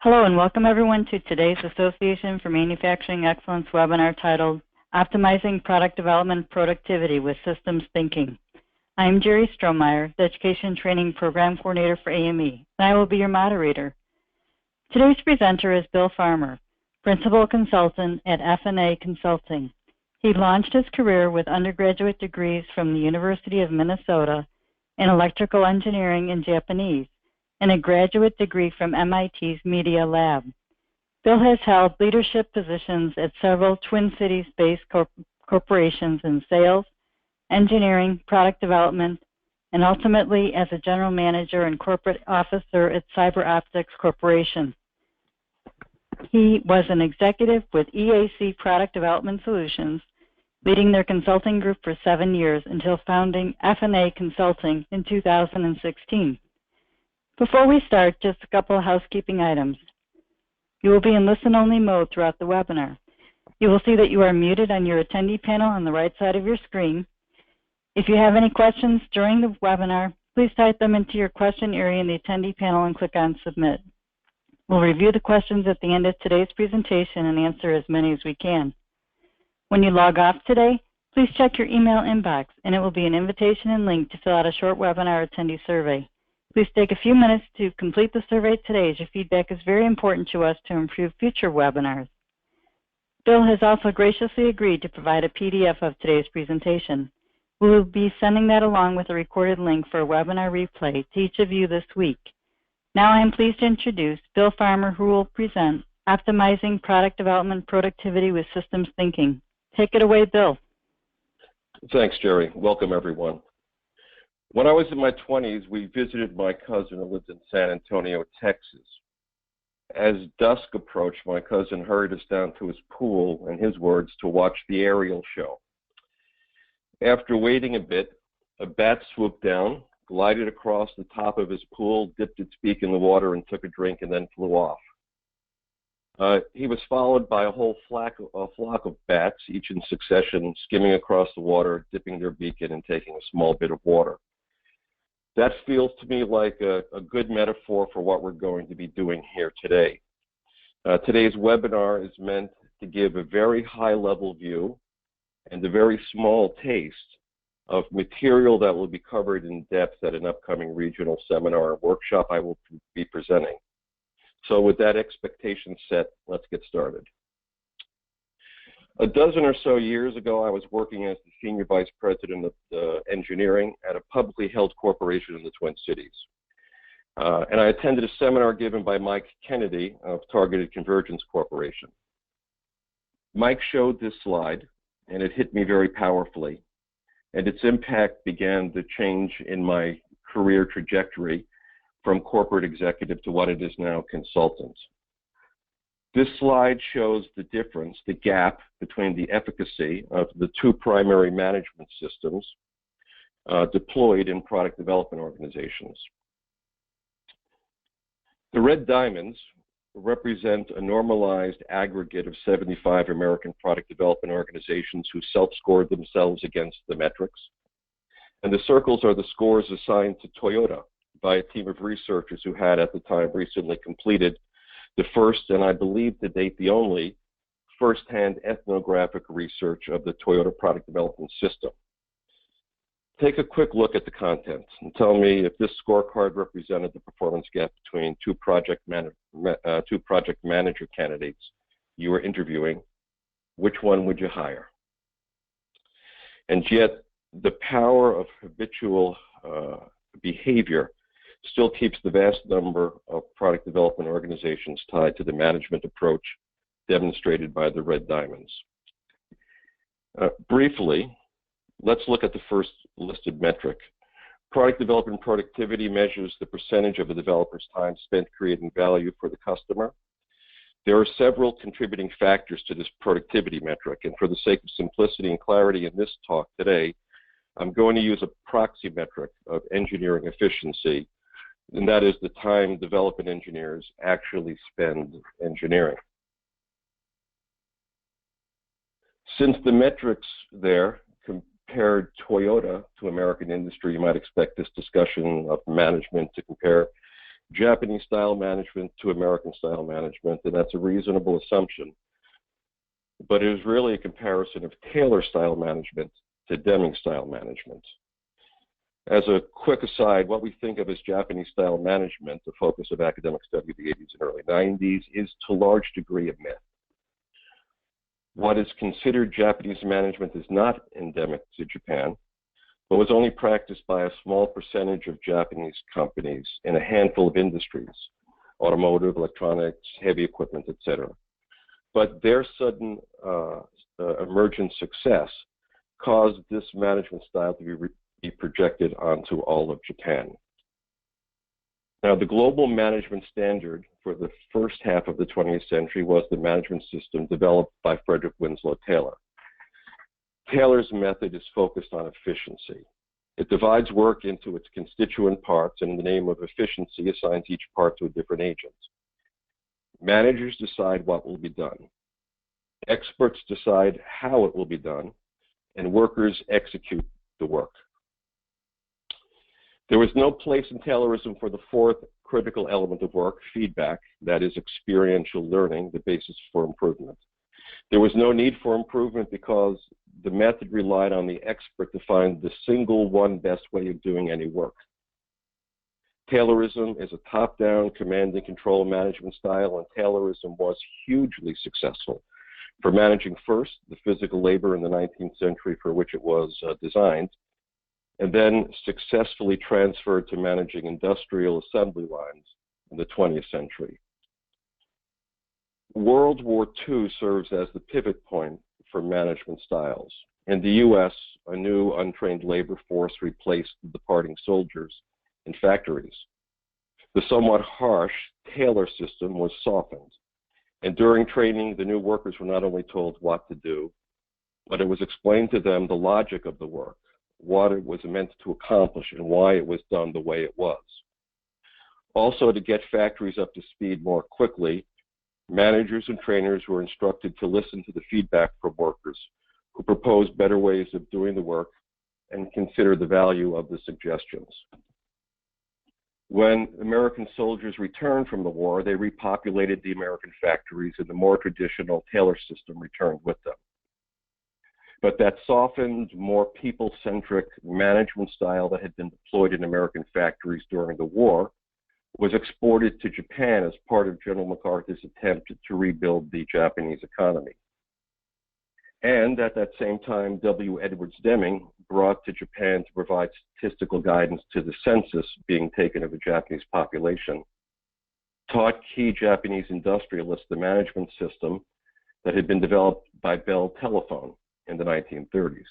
Hello and welcome everyone to today's Association for Manufacturing Excellence webinar titled Optimizing Product Development Productivity with Systems Thinking. I am Jerry Strohmeyer, the Education Training Program Coordinator for AME, and I will be your moderator. Today's presenter is Bill Farmer, Principal Consultant at F&A Consulting. He launched his career with undergraduate degrees from the University of Minnesota in electrical engineering and Japanese, and a graduate degree from MIT's Media Lab. Bill has held leadership positions at several Twin Cities-based corporations in sales, engineering, product development, and ultimately as a general manager and corporate officer at CyberOptics Corporation. He was an executive with EAC Product Development Solutions, leading their consulting group for 7 years until founding F&A Consulting in 2016. Before we start, just a couple of housekeeping items. You will be in listen-only mode throughout the webinar. You will see that you are muted on your attendee panel on the right side of your screen. If you have any questions during the webinar, please type them into your question area in the attendee panel and click on Submit. We'll review the questions at the end of today's presentation and answer as many as we can. When you log off today, please check your email inbox, and it will be an invitation and link to fill out a short webinar attendee survey. Please take a few minutes to complete the survey today, as your feedback is very important to us to improve future webinars. Bill has also graciously agreed to provide a PDF of today's presentation. We will be sending that along with a recorded link for a webinar replay to each of you this week. Now I am pleased to introduce Bill Farmer, who will present Optimizing Product Development Productivity with Systems Thinking. Take it away, Bill. Thanks, Jerry. Welcome, everyone. When I was in my 20s, we visited my cousin who lived in San Antonio, Texas. As dusk approached, my cousin hurried us down to his pool, in his words, to watch the aerial show. After waiting a bit, a bat swooped down, glided across the top of his pool, dipped its beak in the water and took a drink, and then flew off. He was followed by a whole flock of bats, each in succession, skimming across the water, dipping their beak in and taking a small bit of water. That feels to me like a good metaphor for what we're going to be doing here today. Today's webinar is meant to give a very high-level view and a very small taste of material that will be covered in depth at an upcoming regional seminar or workshop I will be presenting. So with that expectation set, let's get started. A dozen or so years ago, I was working as the Senior Vice President of Engineering at a publicly held corporation in the Twin Cities. And I attended a seminar given by Mike Kennedy of Targeted Convergence Corporation. Mike showed this slide, and it hit me very powerfully. And its impact began the change in my career trajectory from corporate executive to what it is now, consultant. This slide shows the difference, the gap between the efficacy of the two primary management systems deployed in product development organizations. The red diamonds represent a normalized aggregate of 75 American product development organizations who self-scored themselves against the metrics. And the circles are the scores assigned to Toyota by a team of researchers who had at the time recently completed the first, and I believe to date the only, first-hand ethnographic research of the Toyota product development system. Take a quick look at the content and tell me if this scorecard represented the performance gap between two project manager candidates you were interviewing. Which one would you hire? And yet, the power of habitual behavior still keeps the vast number of product development organizations tied to the management approach demonstrated by the red diamonds. Briefly, let's look at the first listed metric. Product development productivity measures the percentage of a developer's time spent creating value for the customer. There are several contributing factors to this productivity metric, and for the sake of simplicity and clarity in this talk today, I'm going to use a proxy metric of engineering efficiency, and that is the time development engineers actually spend engineering. Since the metrics there compared Toyota to American industry, you might expect this discussion of management to compare Japanese style management to American style management, and that's a reasonable assumption. But it is really a comparison of Taylor style management to Deming style management. As a quick aside, what we think of as Japanese style management, the focus of academic study of the 80s and early 90s, is to a large degree a myth. What is considered Japanese management is not endemic to Japan, but was only practiced by a small percentage of Japanese companies in a handful of industries, automotive, electronics, heavy equipment, etc. But their sudden emergent success caused this management style to be projected onto all of Japan. Now, the global management standard for the first half of the 20th century was the management system developed by Frederick Winslow Taylor. Taylor's method is focused on efficiency. It divides work into its constituent parts and in the name of efficiency assigns each part to a different agent. Managers decide what will be done. Experts decide how it will be done, and workers execute the work. There was no place in Taylorism for the fourth critical element of work, feedback, that is experiential learning, the basis for improvement. There was no need for improvement because the method relied on the expert to find the single one best way of doing any work. Taylorism is a top-down command and control management style, and Taylorism was hugely successful for managing first the physical labor in the 19th century for which it was designed, and then successfully transferred to managing industrial assembly lines in the 20th century. World War II serves as the pivot point for management styles. In the US, a new untrained labor force replaced the departing soldiers in factories. The somewhat harsh Taylor system was softened, and during training, the new workers were not only told what to do, but it was explained to them the logic of the work, what it was meant to accomplish, and why it was done the way it was. Also, to get factories up to speed more quickly, managers and trainers were instructed to listen to the feedback from workers who proposed better ways of doing the work and consider the value of the suggestions. When American soldiers returned from the war, they repopulated the American factories, and the more traditional Taylor system returned with them. But that softened, more people-centric management style that had been deployed in American factories during the war was exported to Japan as part of General MacArthur's attempt to rebuild the Japanese economy. And at that same time, W. Edwards Deming brought to Japan to provide statistical guidance to the census being taken of the Japanese population, taught key Japanese industrialists the management system that had been developed by Bell Telephone in the 1930s.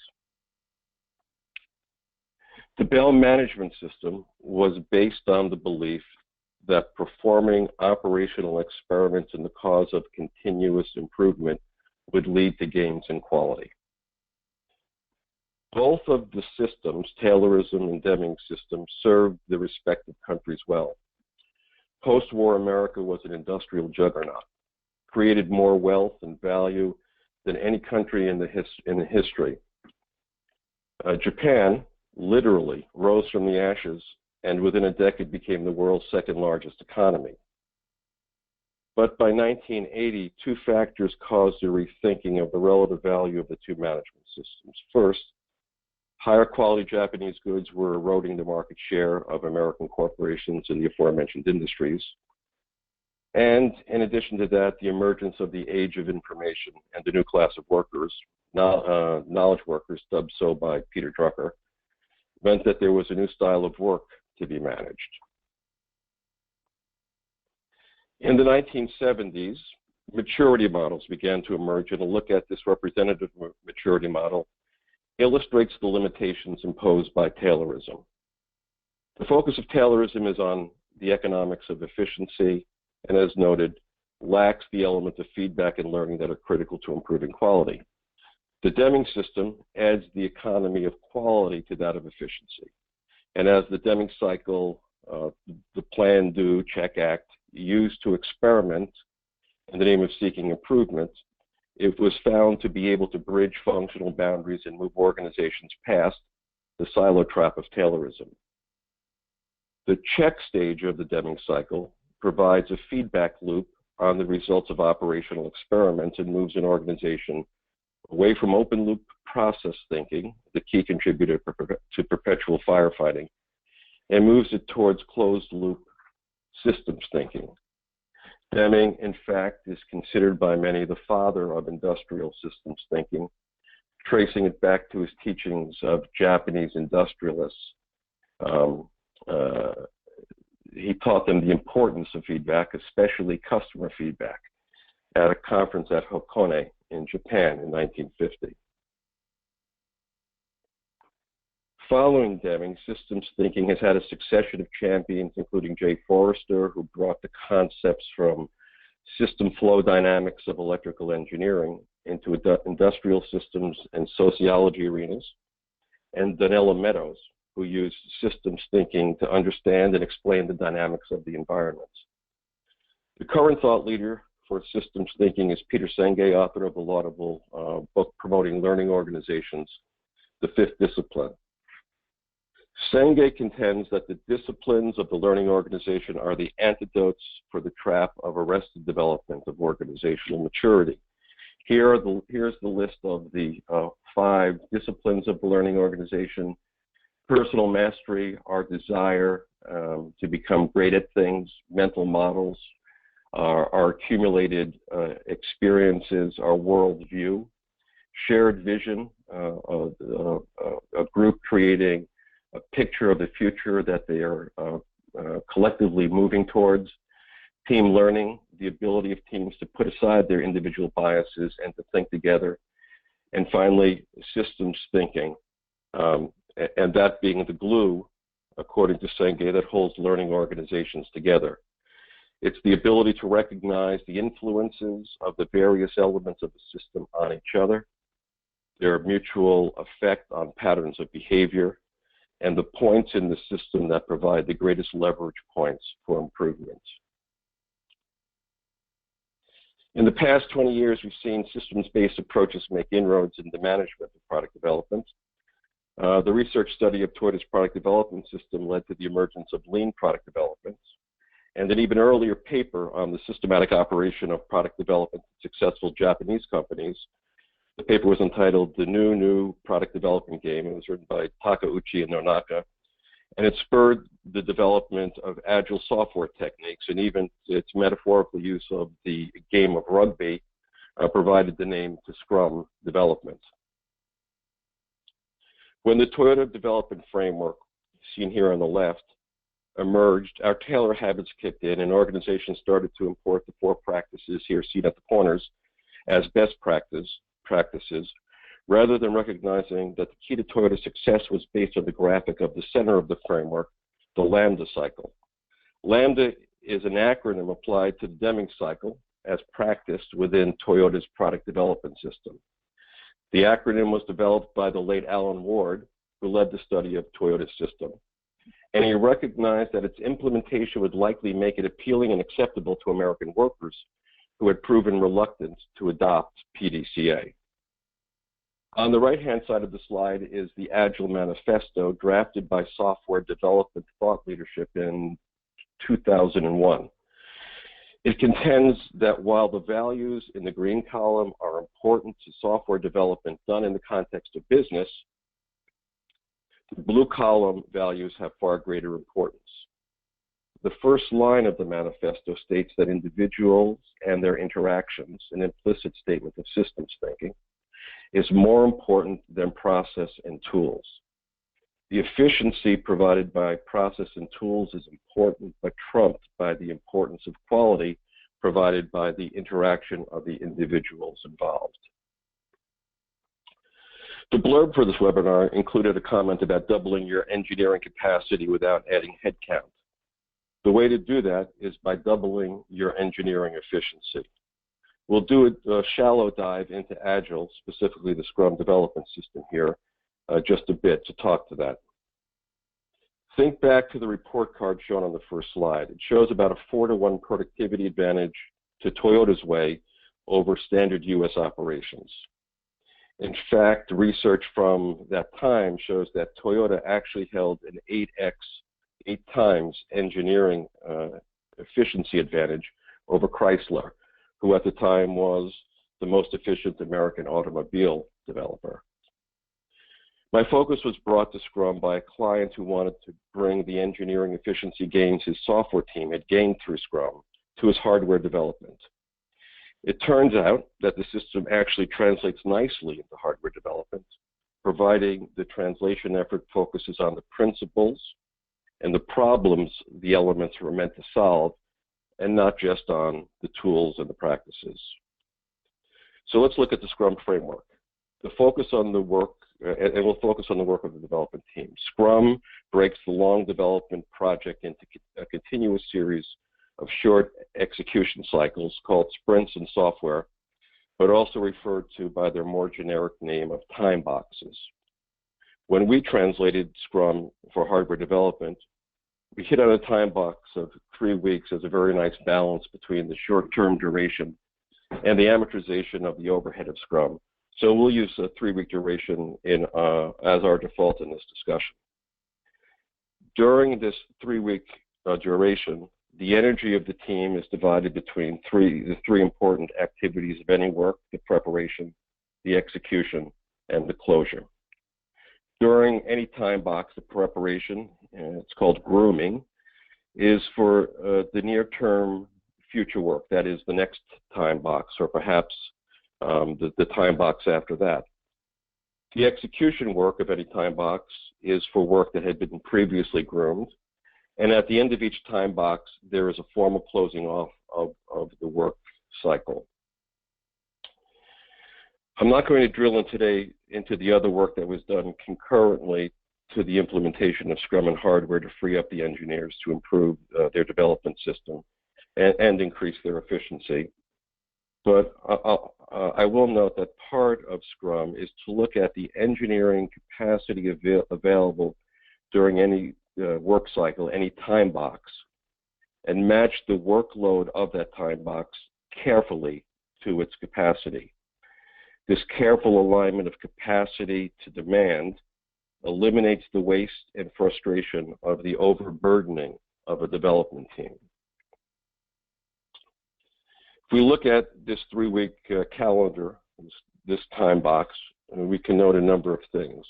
The Bell management system was based on the belief that performing operational experiments in the cause of continuous improvement would lead to gains in quality. Both of the systems, Taylorism and Deming's system, served the respective countries well. Post-war America was an industrial juggernaut, created more wealth and value than any country in the history. Japan literally rose from the ashes and within a decade became the world's second largest economy. But by 1980, two factors caused a rethinking of the relative value of the two management systems. First, higher quality Japanese goods were eroding the market share of American corporations in the aforementioned industries. And in addition to that, the emergence of the age of information and the new class of workers, knowledge workers, dubbed so by Peter Drucker, meant that there was a new style of work to be managed. In the 1970s, maturity models began to emerge, and a look at this representative maturity model illustrates the limitations imposed by Taylorism. The focus of Taylorism is on the economics of efficiency, and as noted, lacks the element of feedback and learning that are critical to improving quality. The Deming system adds the economy of quality to that of efficiency. And as the Deming cycle, the plan, do, check, act, used to experiment in the name of seeking improvement, it was found to be able to bridge functional boundaries and move organizations past the silo trap of Taylorism. The check stage of the Deming cycle provides a feedback loop on the results of operational experiments and moves an organization away from open loop process thinking, the key contributor to perpetual firefighting, and moves it towards closed loop systems thinking. Deming, in fact, is considered by many the father of industrial systems thinking, tracing it back to his teachings of Japanese industrialists. He taught them the importance of feedback, especially customer feedback, at a conference at Hakone in Japan in 1950. Following Deming, systems thinking has had a succession of champions, including Jay Forrester, who brought the concepts from system flow dynamics of electrical engineering into industrial systems and sociology arenas, and Donella Meadows, who used systems thinking to understand and explain the dynamics of the environment. The current thought leader for systems thinking is Peter Senge, author of the laudable book promoting learning organizations, The Fifth Discipline. Senge contends that the disciplines of the learning organization are the antidotes for the trap of arrested development of organizational maturity. Here's the list of the 5 disciplines of the learning organization: personal mastery, our desire to become great at things, mental models, our accumulated experiences, our worldview, shared vision, a group creating a picture of the future that they are collectively moving towards, team learning, the ability of teams to put aside their individual biases and to think together, and finally, systems thinking, and that being the glue, according to Senge, that holds learning organizations together. It's the ability to recognize the influences of the various elements of the system on each other, their mutual effect on patterns of behavior, and the points in the system that provide the greatest leverage points for improvement. In the past 20 years, we've seen systems-based approaches make inroads in the management of product development. The research study of Toyota's product development system led to the emergence of lean product development, and an even earlier paper on the systematic operation of product development in successful Japanese companies. The paper was entitled The New Product Development Game. It was written by Takeuchi and Nonaka, and it spurred the development of agile software techniques, and even its metaphorical use of the game of rugby provided the name to Scrum development. When the Toyota development framework, seen here on the left, emerged, our Taylor habits kicked in, and organizations started to import the 4 practices here seen at the corners as best practices, rather than recognizing that the key to Toyota's success was based on the graphic of the center of the framework, the Lambda cycle. Lambda is an acronym applied to the Deming cycle as practiced within Toyota's product development system. The acronym was developed by the late Alan Ward, who led the study of Toyota's system, and he recognized that its implementation would likely make it appealing and acceptable to American workers who had proven reluctant to adopt PDCA. On the right-hand side of the slide is the Agile Manifesto, drafted by software development thought leadership in 2001. It contends that while the values in the green column are important to software development done in the context of business, the blue column values have far greater importance. The first line of the manifesto states that individuals and their interactions, an implicit statement of systems thinking, is more important than process and tools. The efficiency provided by process and tools is important, but trumped by the importance of quality provided by the interaction of the individuals involved. The blurb for this webinar included a comment about doubling your engineering capacity without adding headcount. The way to do that is by doubling your engineering efficiency. We'll do a shallow dive into Agile, specifically the Scrum development system here, just a bit to talk to that. Think back to the report card shown on the first slide. It shows about a 4-to-1 productivity advantage to Toyota's way over standard US operations. In fact, research from that time shows that Toyota actually held an 8x 8 times engineering efficiency advantage over Chrysler, who at the time was the most efficient American automobile developer. My focus was brought to Scrum by a client who wanted to bring the engineering efficiency gains his software team had gained through Scrum to his hardware development. It turns out that the system actually translates nicely into hardware development, providing the translation effort focuses on the principles and the problems the elements were meant to solve, and not just on the tools and the practices. So let's look at the Scrum framework. The focus on the work, and we'll focus on the work of the development team. Scrum breaks the long development project into a continuous series of short execution cycles called sprints in software, but also referred to by their more generic name of time boxes. When we translated Scrum for hardware development, we hit on a time box of 3 weeks as a very nice balance between the short-term duration and the amortization of the overhead of Scrum. So we'll use a 3-week duration as our default in this discussion. During this 3-week duration, the energy of the team is divided between the three important activities of any work: the preparation, the execution, and the closure. During any time box, the preparation, it's called grooming, is for the near-term future work, that is the next time box, or perhaps the time box after that. The execution work of any time box is for work that had been previously groomed, and at the end of each time box, there is a formal closing off of the work cycle. I'm not going to drill in today into the other work that was done concurrently to the implementation of Scrum and hardware to free up the engineers to improve their development system and increase their efficiency. But I will note that part of Scrum is to look at the engineering capacity available during any work cycle, any time box, and match the workload of that time box carefully to its capacity. This careful alignment of capacity to demand eliminates the waste and frustration of the overburdening of a development team. If we look at this 3-week calendar, this time box, we can note a number of things.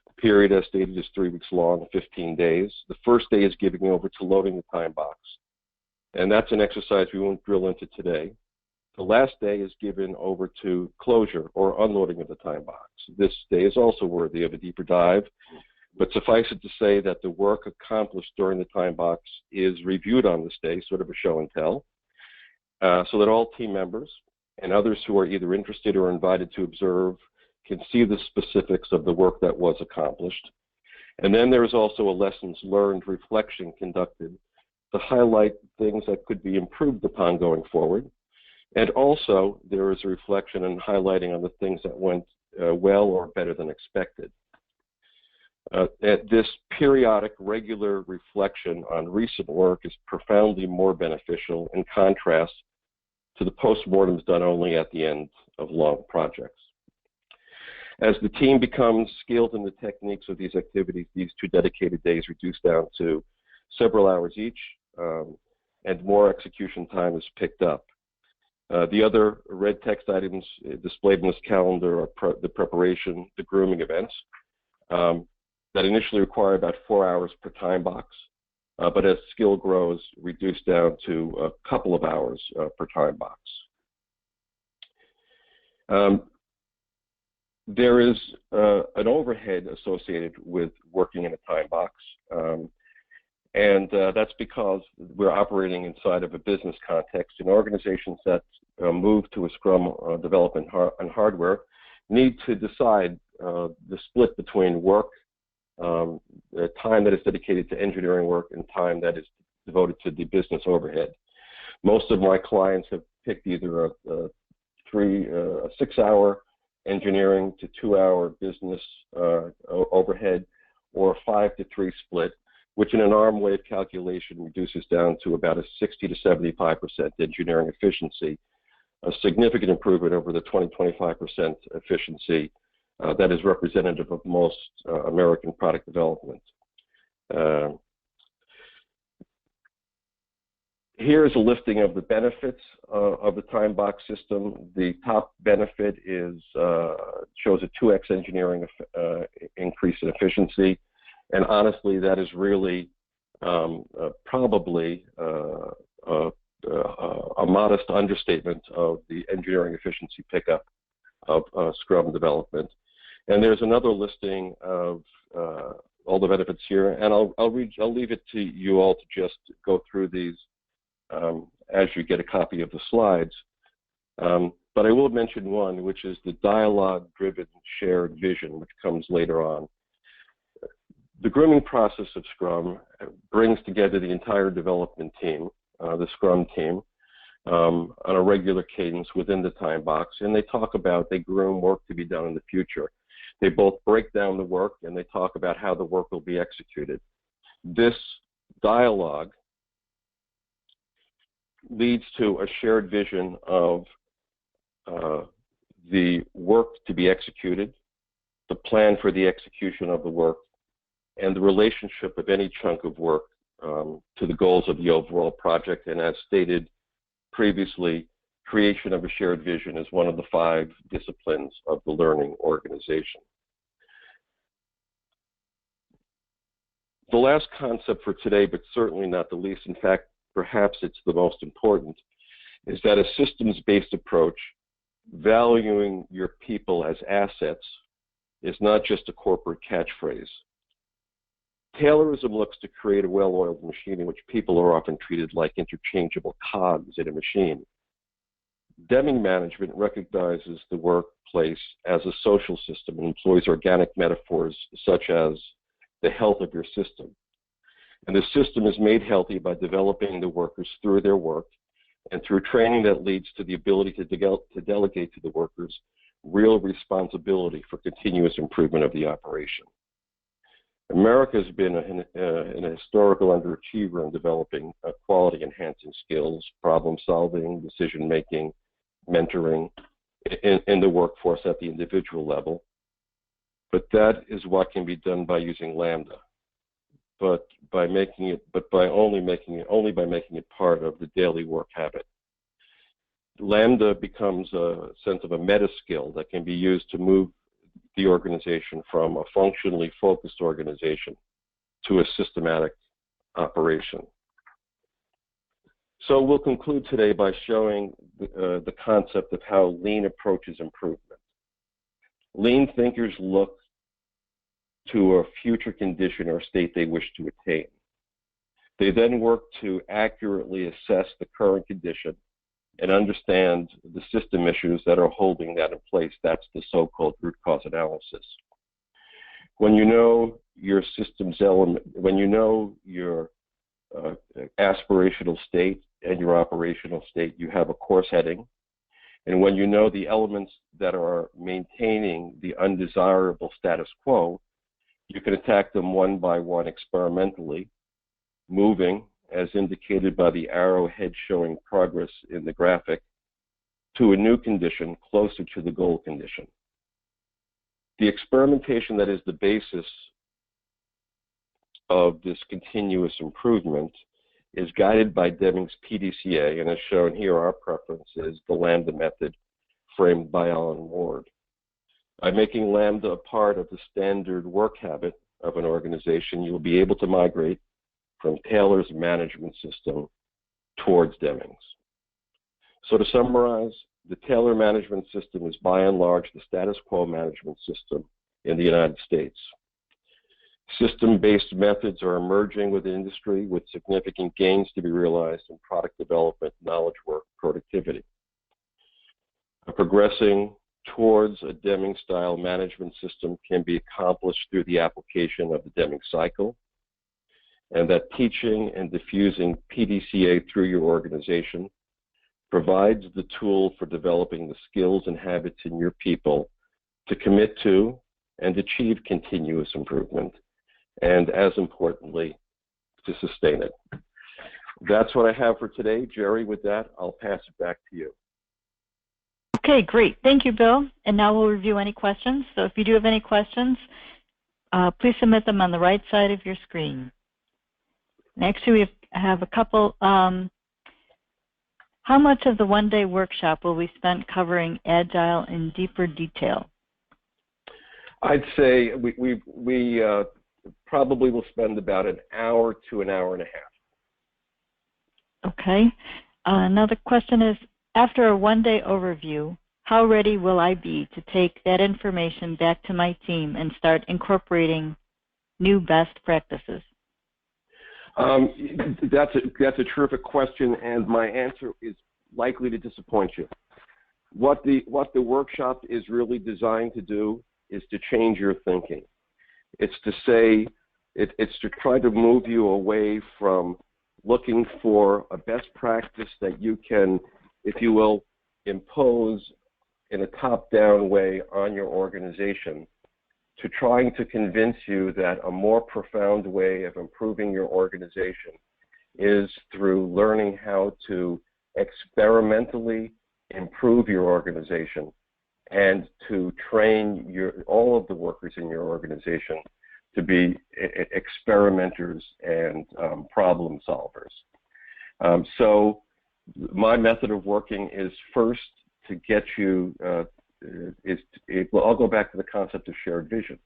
The period, as stated, is 3 weeks long, 15 days. The first day is giving over to loading the time box, and that's an exercise we won't drill into today. The last day is given over to closure or unloading of the time box. This day is also worthy of a deeper dive, but suffice it to say that the work accomplished during the time box is reviewed on this day, sort of a show and tell, so that all team members and others who are either interested or invited to observe can see the specifics of the work that was accomplished. And then there is also a lessons learned reflection conducted to highlight things that could be improved upon going forward. And also, there is a reflection and highlighting on the things that went well or better than expected. This periodic, regular reflection on recent work is profoundly more beneficial in contrast to the postmortems done only at the end of long projects. As the team becomes skilled in the techniques of these activities, these 2 dedicated days reduce down to several hours each, and more execution time is picked up. The other red text items displayed in this calendar are the preparation, the grooming events that initially require about 4 hours per time box, but as skill grows, reduced down to a couple of hours per time box. There is an overhead associated with working in a time box, and that's because we're operating inside of a business context, and organizations that move to a Scrum development and hardware need to decide the split between work, the time that is dedicated to engineering work, and time that is devoted to the business overhead. Most of my clients have picked either a 6-hour engineering to 2-hour business overhead, or a 5 to 3 split, which in an arm wave calculation reduces down to about a 60 to 75% engineering efficiency, a significant improvement over the 20-25% efficiency that is representative of most American product development. Here's a listing of the benefits of the time box system. The top benefit is shows a 2x engineering increase in efficiency, and honestly, that is really probably a modest understatement of the engineering efficiency pickup of Scrum development. And there's another listing of all the benefits here, and I'll leave it to you all to just go through these as you get a copy of the slides. But I will mention one, which is the dialogue-driven shared vision, which comes later on. The grooming process of Scrum brings together the entire development team, the Scrum team, on a regular cadence within the time box, and they groom work to be done in the future. They both break down the work and they talk about how the work will be executed. This dialogue leads to a shared vision of the work to be executed, the plan for the execution of the work, and the relationship of any chunk of work to the goals of the overall project. And as stated previously, creation of a shared vision is one of the 5 disciplines of the learning organization. The last concept for today, but certainly not the least, in fact, perhaps it's the most important, is that a systems-based approach, valuing your people as assets, is not just a corporate catchphrase. Taylorism looks to create a well-oiled machine in which people are often treated like interchangeable cogs in a machine. Deming management recognizes the workplace as a social system and employs organic metaphors such as the health of your system. And the system is made healthy by developing the workers through their work and through training that leads to the ability to delegate to the workers real responsibility for continuous improvement of the operation. America has been an historical underachiever in developing quality-enhancing skills, problem-solving, decision-making, mentoring in the workforce at the individual level. But that is what can be done by using Lambda, but by making it part of the daily work habit. Lambda becomes a sense of a meta skill that can be used to move the organization from a functionally focused organization to a systematic operation. So we'll conclude today by showing the concept of how lean approaches improvement. Lean thinkers look to a future condition or state they wish to attain. They then work to accurately assess the current condition and understand the system issues that are holding that in place. That's the so-called root cause analysis. When you know your systems element, when you know your aspirational state and your operational state, you have a course heading. And when you know the elements that are maintaining the undesirable status quo, you can attack them one by one experimentally, moving, as indicated by the arrowhead showing progress in the graphic, to a new condition closer to the goal condition. The experimentation that is the basis of this continuous improvement is guided by Deming's PDCA, and as shown here, our preference is the Lambda method framed by Alan Ward. By making Lambda a part of the standard work habit of an organization, you will be able to migrate from Taylor's management system towards Deming's. So to summarize, the Taylor management system is by and large the status quo management system in the United States. System-based methods are emerging within industry with significant gains to be realized in product development, knowledge work, productivity. Progressing towards a Deming-style management system can be accomplished through the application of the Deming cycle, and that teaching and diffusing PDCA through your organization provides the tool for developing the skills and habits in your people to commit to and achieve continuous improvement, and as importantly, to sustain it. That's what I have for today. Jerry, with that, I'll pass it back to you. Okay, great. Thank you, Bill. And now we'll review any questions. So if you do have any questions, please submit them on the right side of your screen. Next, we have a couple How much of the one-day workshop will be spent covering Agile in deeper detail? I'd say we probably will spend about an hour to an hour and a half. Okay. Another question is, after a one-day overview, how ready will I be to take that information back to my team and start incorporating new best practices? That's a terrific question, and my answer is likely to disappoint you. What the workshop is really designed to do is to change your thinking. It's to try to move you away from looking for a best practice that you can, if you will, impose in a top-down way on your organization, to trying to convince you that a more profound way of improving your organization is through learning how to experimentally improve your organization and to train all of the workers in your organization to be experimenters and problem solvers. So my method of working is first to get you, I'll go back to the concept of shared vision,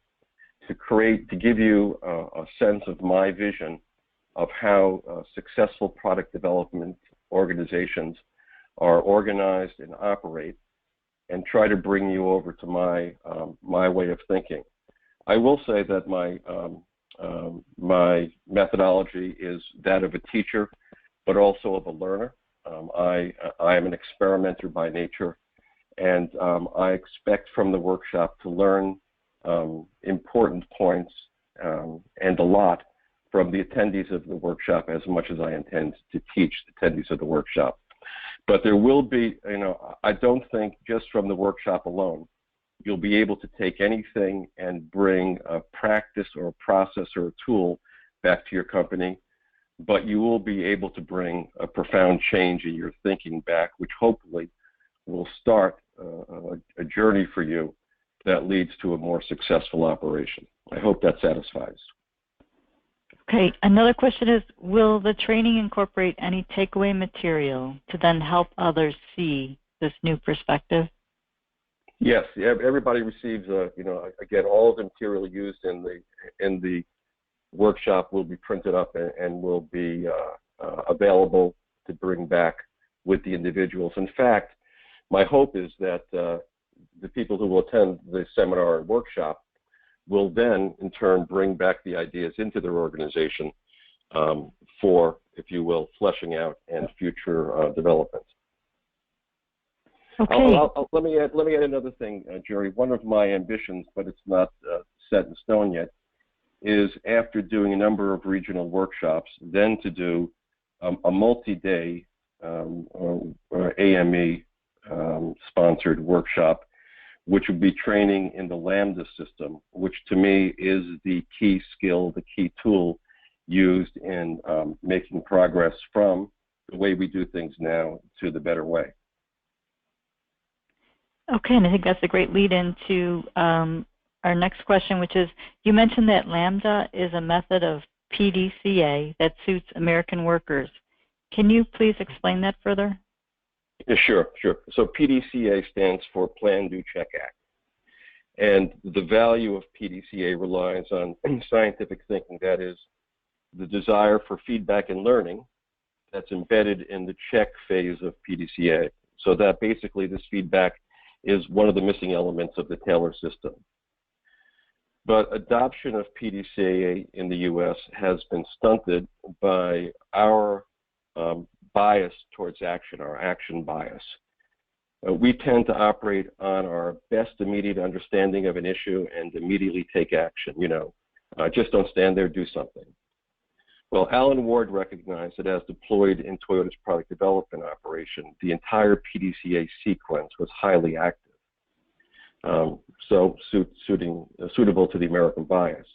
to give you a sense of my vision of how successful product development organizations are organized and operate, and try to bring you over to my way of thinking. I will say that my methodology is that of a teacher, but also of a learner. I am an experimenter by nature, and I expect from the workshop to learn important points and a lot from the attendees of the workshop as much as I intend to teach the attendees of the workshop. But there will be, I don't think just from the workshop alone, you'll be able to take anything and bring a practice or a process or a tool back to your company, but you will be able to bring a profound change in your thinking back, which hopefully will start a journey for you that leads to a more successful operation. I hope that satisfies. Okay, another question is, will the training incorporate any takeaway material to then help others see this new perspective? Yes, everybody receives, again, all of the material used in the workshop will be printed up and will be available to bring back with the individuals. In fact, my hope is that the people who will attend the seminar and workshop will then, in turn, bring back the ideas into their organization for, if you will, fleshing out and future development. Okay. Let me add another thing, Jerry. One of my ambitions, but it's not set in stone yet, is after doing a number of regional workshops, then to do a multi-day AME sponsored workshop, which would be training in the Lambda system, which to me is the key skill, the key tool used in making progress from the way we do things now to the better way. Okay, and I think that's a great lead into our next question, which is, you mentioned that Lambda is a method of PDCA that suits American workers. Can you please explain that further? Yeah, sure. So PDCA stands for Plan, Do, Check, Act. And the value of PDCA relies on scientific thinking, that is, the desire for feedback and learning that's embedded in the check phase of PDCA. So that basically this feedback is one of the missing elements of the Taylor system. But adoption of PDCA in the U.S. has been stunted by our bias towards action, our action bias. We tend to operate on our best immediate understanding of an issue and immediately take action. Just don't stand there, do something. Well, Alan Ward recognized that as deployed in Toyota's product development operation, the entire PDCA sequence was highly active, so suitable to the American bias.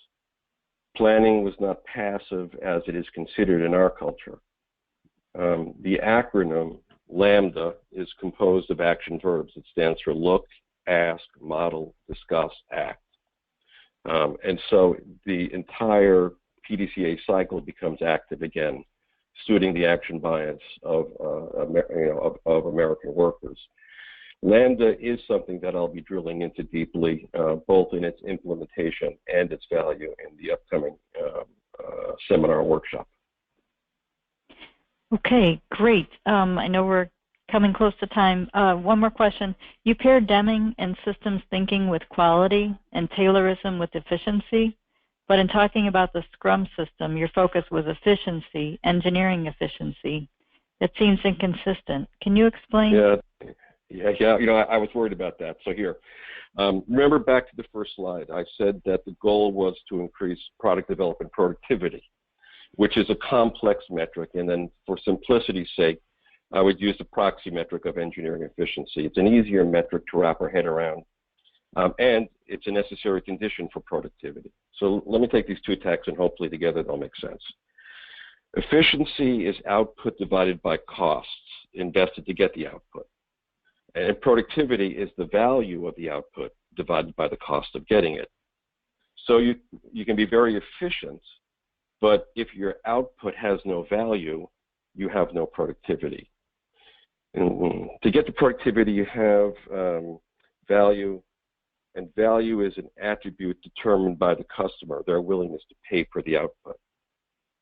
Planning was not passive as it is considered in our culture. The acronym Lambda is composed of action verbs. It stands for look, ask, model, discuss, act. And so the entire PDCA cycle becomes active again. suiting the action bias of, of American workers. Lambda is something that I'll be drilling into deeply, both in its implementation and its value in the upcoming seminar workshop. Okay, great. I know we're coming close to time. One more question. You pair Deming and systems thinking with quality and Taylorism with efficiency, but in talking about the Scrum system, your focus was efficiency, engineering efficiency. That seems inconsistent. Can you explain? Yeah, I was worried about that. So here, remember back to the first slide, I said that the goal was to increase product development productivity, which is a complex metric, and then for simplicity's sake, I would use the proxy metric of engineering efficiency. It's an easier metric to wrap our head around, and it's a necessary condition for productivity. So let me take these two tacks, and hopefully together they'll make sense. Efficiency is output divided by costs invested to get the output. And productivity is the value of the output divided by the cost of getting it. So you can be very efficient, but if your output has no value, you have no productivity. And to get the productivity, you have value, and value is an attribute determined by the customer, their willingness to pay for the output.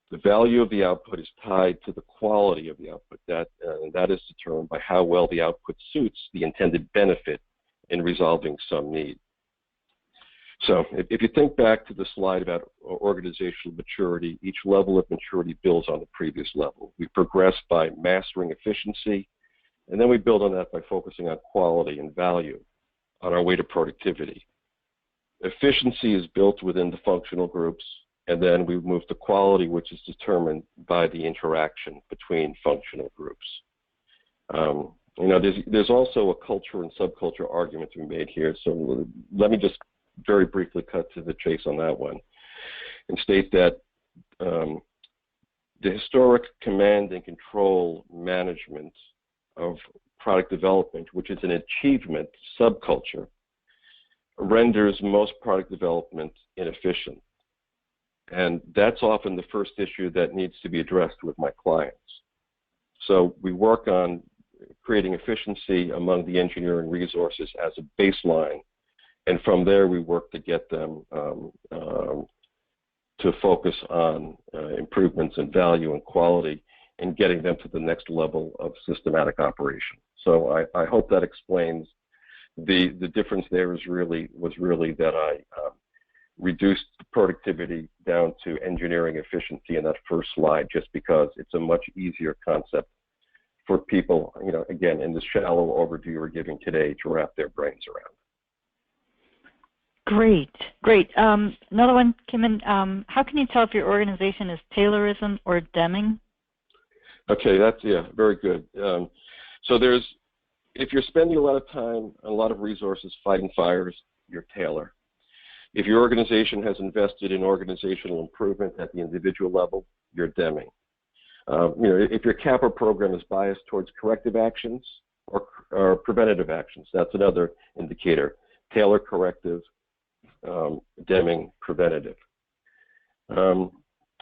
The value of the output is tied to the quality of the output. That is determined by how well the output suits the intended benefit in resolving some need. So if you think back to the slide about organizational maturity, each level of maturity builds on the previous level. We progress by mastering efficiency, and then we build on that by focusing on quality and value on our way to productivity. Efficiency is built within the functional groups, and then we move to quality, which is determined by the interaction between functional groups. There's also a culture and subculture argument to be made here, so let me just very briefly cut to the chase on that one and state that the historic command and control management of product development, which is an achievement subculture, renders most product development inefficient. And that's often the first issue that needs to be addressed with my clients. So we work on creating efficiency among the engineering resources as a baseline, and from there we work to get them to focus on improvements in value and quality and getting them to the next level of systematic operation. So I hope that explains the difference there was really that I reduced productivity down to engineering efficiency in that first slide, just because it's a much easier concept for people, again, in the shallow overview we're giving today, to wrap their brains around. Great. Another one came in. How can you tell if your organization is Taylorism or Deming? Okay, that's very good. So if you're spending a lot of time and a lot of resources fighting fires, you're Taylor. If your organization has invested in organizational improvement at the individual level, you're Deming. If your CAPA program is biased towards corrective actions or preventative actions, that's another indicator. Taylor corrective, Deming preventative. And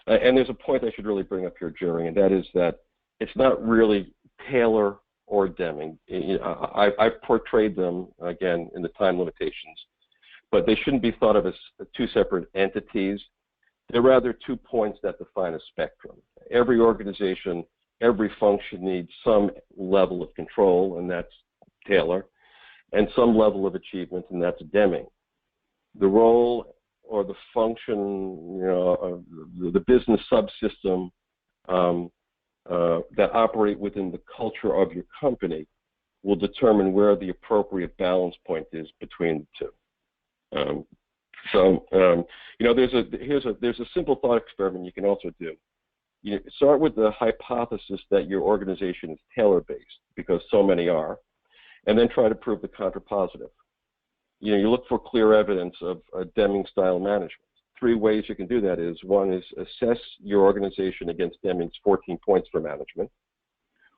there's a point I should really bring up here, Jerry, and that is that it's not really Taylor or Deming. I've portrayed them, again, in the time limitations, but they shouldn't be thought of as two separate entities. They're rather 2 points that define a spectrum. Every organization, every function needs some level of control, and that's Taylor, and some level of achievement, and that's Deming. The role or the function, the business subsystem that operate within the culture of your company will determine where the appropriate balance point is between the two. There's a simple thought experiment you can also do. You start with the hypothesis that your organization is Taylor-based, because so many are, and then try to prove the contrapositive. You look for clear evidence of Deming-style management. 3 ways you can do that is, one is assess your organization against Deming's 14 points for management,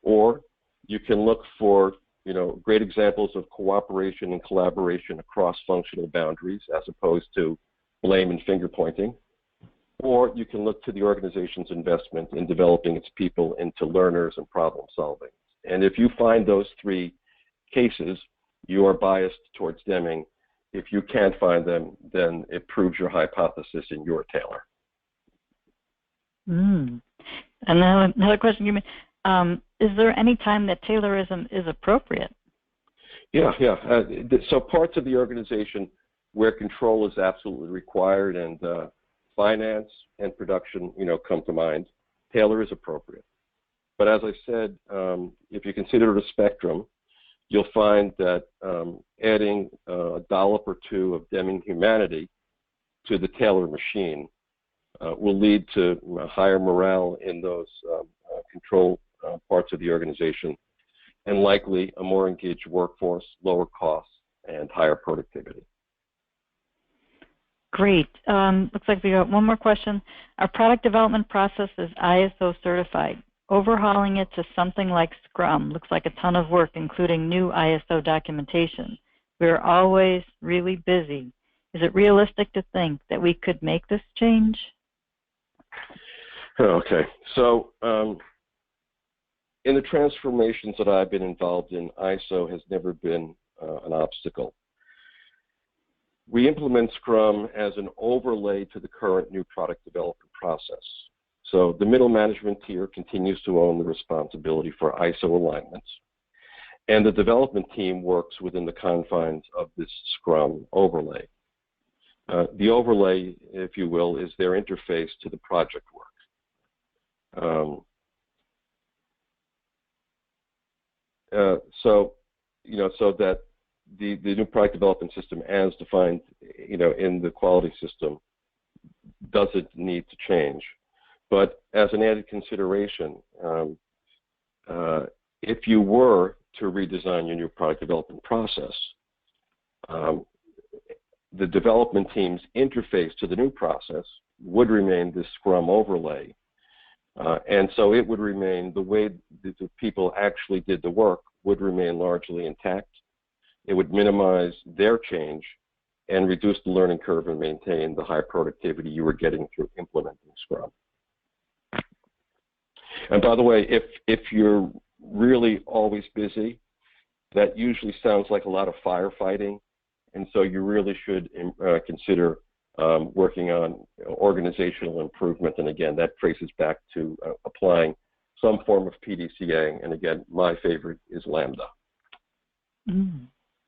or you can look for great examples of cooperation and collaboration across functional boundaries as opposed to blame and finger pointing. or you can look to the organization's investment in developing its people into learners and problem solving. And if you find those three cases, you are biased towards Deming. If you can't find them, then it proves your hypothesis in your Taylor. And then another question you made, is there any time that Taylorism is appropriate? Yeah. So parts of the organization where control is absolutely required, and finance and production, come to mind, Taylor is appropriate. But as I said, if you consider it a spectrum, you'll find that adding a dollop or two of Deming humanity to the Taylor machine will lead to higher morale in those control parts of the organization, and likely a more engaged workforce, lower costs, and higher productivity. Great. Looks like we got one more question. Our product development process is ISO certified. Overhauling it to something like Scrum looks like a ton of work, including new ISO documentation. We're always really busy. Is it realistic to think that we could make this change? Okay. So in the transformations that I've been involved in, ISO has never been an obstacle. We implement Scrum as an overlay to the current new product development process. So the middle management tier continues to own the responsibility for ISO alignments, and the development team works within the confines of this Scrum overlay. The overlay, if you will, is their interface to the project work. So that the new product development system, as defined, in the quality system, doesn't need to change. But as an added consideration, if you were to redesign your new product development process, the development team's interface to the new process would remain this Scrum overlay. And so it would remain, the way the people actually did the work would remain largely intact. It would minimize their change and reduce the learning curve and maintain the high productivity you were getting through implementing Scrum. And by the way, if you're really always busy, that usually sounds like a lot of firefighting, and so you really should consider working on organizational improvement. And again, that traces back to applying some form of PDCA, and again, my favorite is Lambda.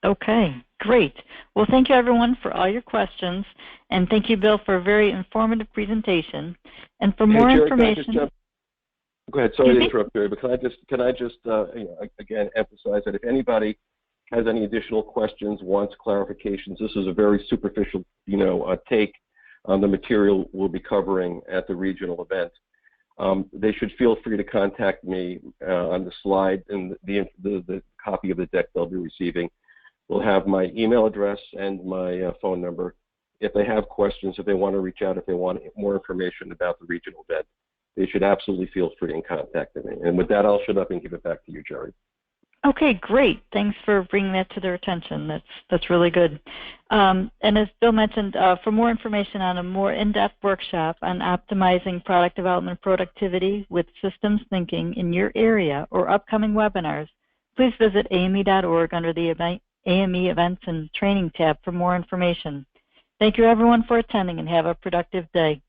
Okay, great. Well, thank you everyone for all your questions, and thank you, Bill, for a very informative presentation. And for more Jerry, information, go ahead. Sorry to interrupt, Jerry, but can I just again emphasize that if anybody has any additional questions, wants clarifications, this is a very superficial, take on the material we'll be covering at the regional event. They should feel free to contact me on the slide, and the copy of the deck they'll be receiving will have my email address and my phone number. If they have questions, if they want to reach out, if they want more information about the regional event, they should absolutely feel free in contacting me. And with that, I'll shut up and give it back to you, Jerry. Okay, great. Thanks for bringing that to their attention. That's really good. And as Bill mentioned, for more information on a more in-depth workshop on optimizing product development productivity with systems thinking in your area or upcoming webinars, please visit ame.org under the AME Events and Training tab for more information. Thank you, everyone, for attending, and have a productive day.